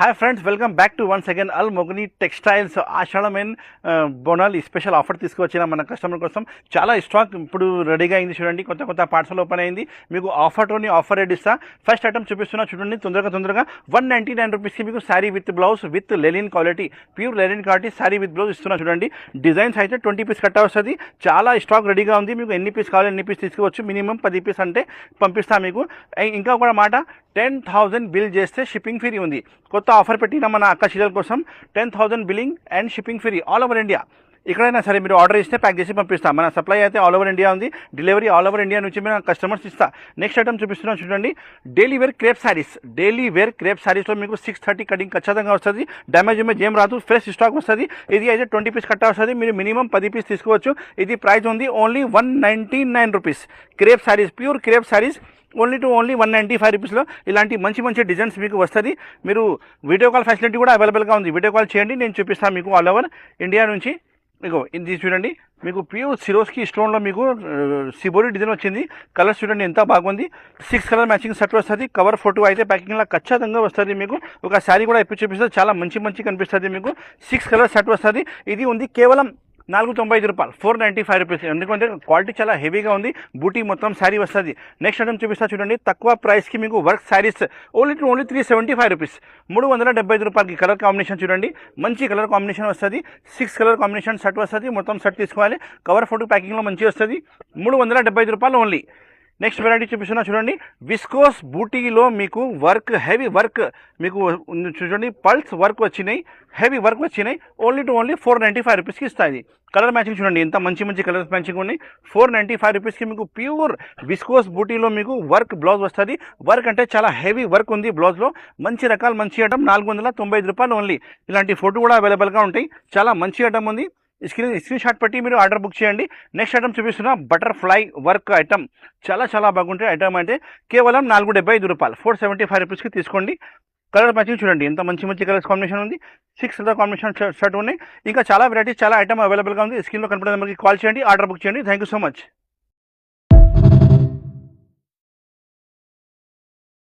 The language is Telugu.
Hi friends welcome back to once again अल मोगनी టెక్స్టైల్స్ ఆషాఢమైన బోనాల్ స్పెషల్ ఆఫర్ తీసుకొచ్చిన మన కస్టమర్ కోసం చాలా స్టాక్ ఇప్పుడు రెడీగా అయింది. చూడండి, కొత్త కొత్త పార్సల్ ఓపెన్ అయింది. మీకు ఆఫర్తోని ఆఫర్ రేట్ ఇస్తా. ఫస్ట్ ఐటమ్ చూపిస్తున్నా చూడండి, తొందరగా 199 రూపీస్కి మీకు sari with blouse with linen quality, pure linen quality sari with blouse ఇస్తున్నా. చూడండి, డిజైన్స్ అయితే 20 పీస్ కట్ట వస్తుంది. చాలా స్టాక్ రెడీగా ఉంది. మీకు ఎన్ని పీస్ కావాలి ఎన్ని పీస్ తీసుకోవచ్చు. మినిమం 10 పీస్ అంటే పంపిస్తా మీకు. ఇంకా ఒక మాట, 10,000 బిల్ చేస్తే షిప్పింగ్ ఫ్రీ ఉంది. కొత్త ఆఫర్ పెట్టిన మన అక్క చీరల కోసం 10,000 billing and shipping free all over India. ఎక్కడైనా సరే మీరు ఆర్డర్ ఇస్తే ప్యాక్ చేసి పంపిస్తాం. మన సప్లై అయితే ఆల్ ఓవర్ ఇండియా ఉంది. డెలివరీ ఆల్ ఓవర్ ఇండియా నుంచి మేము కస్టమర్స్ ఇస్తా. నెక్స్ట్ ఐటమ్ చూపిస్తున్నాం చూడండి, daily wear crepe saris. Daily wear crepe శారీస్లో మీకు 630 కటింగ్ ఖచ్చితంగా వస్తుంది. డ్యామేజ్ ఏం రాదు, ఫ్రెష్ స్టాక్ వస్తుంది. ఇది అయితే 20 పీస్ కట్ట వస్తుంది. మీరు మినిమం 10 పీస్ తీసుకోవచ్చు. ఇది ప్రైస్ ఉంది only 199 rupees. Crepe saris, pure crepe saris only 195 రూపీస్లో ఇలాంటి మంచి డిజైన్స్ మీకు వస్తుంది. మీరు వీడియో కాల్ ఫెసిలిటీ కూడా అవైలబుల్గా ఉంది. వీడియో కాల్ చేయండి, నేను చూపిస్తాను మీకు ఆల్ ఓవర్ ఇండియా నుంచి. మీకు ఇది చూడండి, మీకు ప్యూర్ సిరోస్కి స్టోన్లో మీకు సిబోరి డిజైన్ వచ్చింది. కలర్స్ చూడండి ఎంత బాగుంది. 6 కలర్ మ్యాచింగ్ సెట్ వస్తుంది. కవర్ ఫోటో అయితే ప్యాకింగ్లో ఖచ్చితంగా వస్తుంది. మీకు ఒక శారీ కూడా ఎప్పుడు చూపిస్తుంది, చాలా మంచి కనిపిస్తుంది. మీకు 6 కలర్ సెట్ వస్తుంది. ఇది ఉంది కేవలం 495 రూపాయలు, 495 రూపీస్. ఎందుకంటే క్వాలిటీ చాలా హెవీగా ఉంది. బూటీ మొత్తం శారీ వస్తుంది. నెక్స్ట్ ఐటమ్ చూపిస్తా చూడండి, తక్కువ ప్రైస్కి మీకు వర్క్ శారీస్ ఓన్లీ 375 రూపీస్, 375 రూపాయలకి. కలర్ కాంబినేషన్ చూడండి, మంచి కలర్ కాంబినేషన్ వస్తుంది. 6 కలర్ కాంబినేషన్ సెట్ వస్తుంది. మొత్తం సెట్ తీసుకోవాలి. కవర్ ఫోటో ప్యాకింగ్లో మంచి వస్తుంది. 375 రూపాయలు ఓన్లీ. నెక్స్ట్ వెరైటీ చూపిస్తున్నా చూడండి, విస్కోస్ బూటీలో మీకు వర్క్, హెవీ వర్క్ మీకు చూడండి, పల్స్ వర్క్ వచ్చినాయి, హెవీ వర్క్ వచ్చినాయి. ఓన్లీ 495 రూపీస్కి ఇస్తాయి. కలర్ మ్యాచింగ్ చూడండి ఎంత మంచి కలర్స్ మ్యాచింగ్ ఉన్నాయి. 495 రూపీస్కి మీకు ప్యూర్ విస్కోస్ బూటీలో మీకు వర్క్ బ్లౌజ్ వస్తుంది. వర్క్ అంటే చాలా హెవీ వర్క్ ఉంది బ్లౌజ్లో. మంచి రకాలు, మంచి ఐటమ్, 495 రూపాయలు ఓన్లీ. ఇలాంటి ఫోటో కూడా అవైలబుల్గా ఉంటాయి. చాలా మంచి ఐటమ్ ఉంది. స్క్రీన్ షాట్ పెట్టి మీరు ఆర్డర్ బుక్ చేయండి. నెక్స్ట్ ఐటమ్ చూపిస్తున్నా, బటర్ఫ్లై వర్క్ ఐటమ్. చాలా బాగుంటాయి ఐటమ్. అంటే కేవలం 475 రూపాయలు, 475 రూపీస్కి తీసుకోండి. కలర్ మ్యాచింగ్ చూడండి ఎంత మంచి కలర్స్ కాంబినేషన్ ఉంది. 6 కలర్ కాంబినేషన్ షర్ట్ ఉన్నాయి. ఇంకా చాలా వెరైటీస్, చాలా ఐటమ్ అవైలబుల్గా ఉంది. స్క్రీన్లో కనపడే నెంబర్కి కాల్ చేయండి, ఆర్డర్ బుక్ చేయండి. Thank you so much.